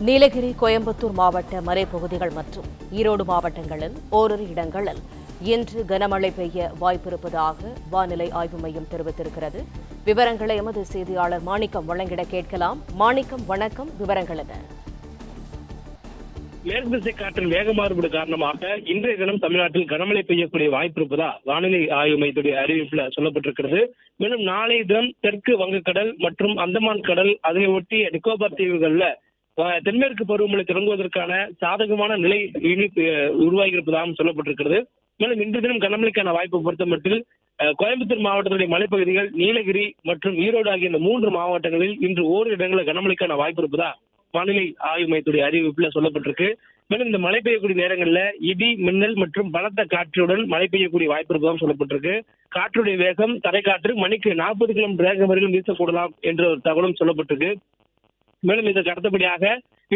நீலகிரி, கோயம்புத்தூர் மாவட்ட மலைப்பகுதிகள் மற்றும் ஈரோடு மாவட்டங்களில் ஓரிரு இடங்களில் இன்று கனமழை பெய்ய வாய்ப்பிருப்பதாக வானிலை ஆய்வு மையம் தெரிவித்திருக்கிறது. விவரங்களை எமது செய்தியாளர் மாணிக்கம் வழங்கிட கேட்கலாம். மாணிக்கம், வணக்கம். விவரங்கள் என்ன? மேற்கு திசை காற்றின் வேக மாறுபாடு காரணமாக இன்றைய தினம் தமிழ்நாட்டில் கனமழை பெய்யக்கூடிய வாய்ப்பு இருப்பதா வானிலை ஆய்வு மையத்துடைய அறிவிப்புல சொல்லப்பட்டிருக்கிறது. மேலும் நாளைய தினம் தெற்கு வங்கக்கடல் மற்றும் அந்தமான் கடல், அதனை ஒட்டிய நிக்கோபார் தீவுகள்ல தென்மேற்கு பருவமழை தொடங்குவதற்கான சாதகமான நிலை உருவாகி இருப்பதாகவும் சொல்லப்பட்டிருக்கிறது. மேலும் இன்று தினம் கனமழைக்கான வாய்ப்பு பொறுத்தமட்டில் கோயம்புத்தூர் மாவட்டத்துடைய மலைப்பகுதிகள், நீலகிரி மற்றும் ஈரோடு ஆகிய இந்த 3 மாவட்டங்களில் இன்று ஓரிரு இடங்களில் கனமழைக்கான வாய்ப்பு இருப்பதா வானிலை ஆய்வு மையத்துடைய அறிவிப்புல சொல்லப்பட்டிருக்கு. மேலும் இந்த மழை பெய்யக்கூடிய நேரங்களில் இடி, மின்னல் மற்றும் பலத்த காற்றுடன் மழை பெய்யக்கூடிய வாய்ப்பு இருப்பதாகவும் சொல்லப்பட்டிருக்கு. காற்றுடைய வேகம் தரைக்காற்று மணிக்கு 40 கிலோமீட்டர் வேகம் வரையிலும் வீசக்கூடலாம் என்ற ஒரு தகவலும் சொல்லப்பட்டிருக்கு. மேலும் இதற்கு அடுத்தபடியாக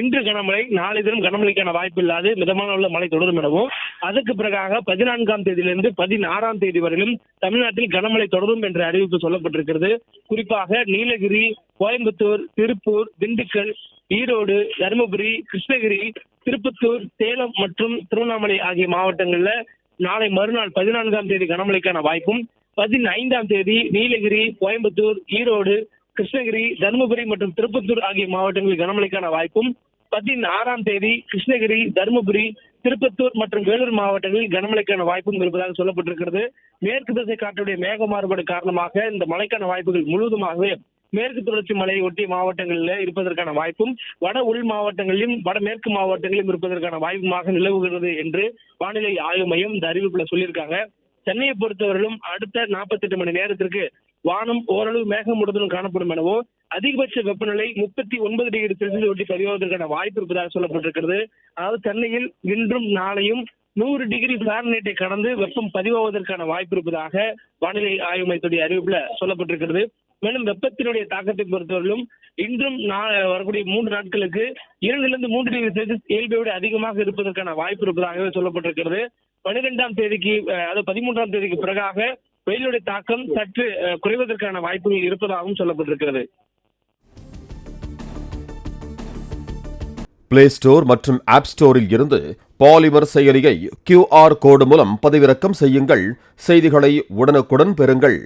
இன்று கனமழை, நாளை தினம் கனமழைக்கான வாய்ப்பு இல்லாது மிதமான உள்ள மழை தொடரும் எனவும், அதுக்கு பிறகாக 14ஆம் தேதியிலிருந்து 16ஆம் தேதி வரையிலும் தமிழ்நாட்டில் கனமழை தொடரும் என்ற அறிவிப்பு சொல்லப்பட்டிருக்கிறது. குறிப்பாக நீலகிரி, கோயம்புத்தூர், திருப்பூர், திண்டுக்கல், ஈரோடு, தருமபுரி, கிருஷ்ணகிரி, திருப்பத்தூர், சேலம் மற்றும் திருவண்ணாமலை ஆகிய மாவட்டங்கள்ல நாளை மறுநாள் 14ஆம் தேதி கனமழைக்கான வாய்ப்பும், 15ஆம் தேதி நீலகிரி, கோயம்புத்தூர், ஈரோடு, கிருஷ்ணகிரி, தருமபுரி மற்றும் திருப்பத்தூர் ஆகிய மாவட்டங்களில் கனமழைக்கான வாய்ப்பும், 16ஆம் தேதி கிருஷ்ணகிரி, தருமபுரி, திருப்பத்தூர் மற்றும் வேலூர் மாவட்டங்களில் கனமழைக்கான வாய்ப்பும் இருப்பதாக சொல்லப்பட்டிருக்கிறது. மேற்கு திசை காற்றுடைய மேக மாறுபாடு காரணமாக இந்த மழைக்கான வாய்ப்புகள் முழுவதுமாகவே மேற்கு தொடர்ச்சி மலையை ஒட்டிய மாவட்டங்களில் இருப்பதற்கான வாய்ப்பும், வட உள் மாவட்டங்களிலும் வடமேற்கு மாவட்டங்களிலும் இருப்பதற்கான வாய்ப்புமாக நிலவுகிறது என்று வானிலை ஆய்வு மையம் இந்த அறிவிப்புல சொல்லியிருக்காங்க. சென்னையை பொறுத்தவரையிலும் அடுத்த 48 மணி நேரத்திற்கு வானம் ஓரளவு மேகமூட்டத்துடன் காணப்படும் எனவும், அதிகபட்ச வெப்பநிலை 39 டிகிரி செல்சியஸ் ஒட்டி பதிவாவதற்கான வாய்ப்பு இருப்பதாக சொல்லப்பட்டிருக்கிறது. அதாவது சென்னையில் இன்றும் நாளையும் 100 டிகிரி ஃபாரன்ஹீட்டை கடந்து வெப்பம் பதிவாவதற்கான வாய்ப்பு இருப்பதாக வானிலை ஆய்வு மையத்துடைய அறிவிப்புல சொல்லப்பட்டிருக்கிறது. மேலும் வெப்பத்தினுடைய தாக்கத்தை பொறுத்தவரையிலும் இன்றும் வரக்கூடிய 3 நாட்களுக்கு 2 to 3 டிகிரி செல்சியஸ் இயல்பை விட அதிகமாக இருப்பதற்கான வாய்ப்பு இருப்பதாகவே சொல்லப்பட்டிருக்கிறது. 12ஆம் தேதிக்கு, அதாவது 13ஆம் தேதிக்கு பிறகாக வெயிலுடைய தாக்கம் சற்று குறைவதற்கான வாய்ப்புகள் இருப்பதாகவும் சொல்லப்பட்டிருக்கிறது. பிளே ஸ்டோர் மற்றும் ஆப் ஸ்டோரில் இருந்து பாலிமர் செயலியை QR கோடு மூலம் பதிவிறக்கம் செய்யுங்கள். செய்திகளை உடனுக்குடன் பெறுங்கள்.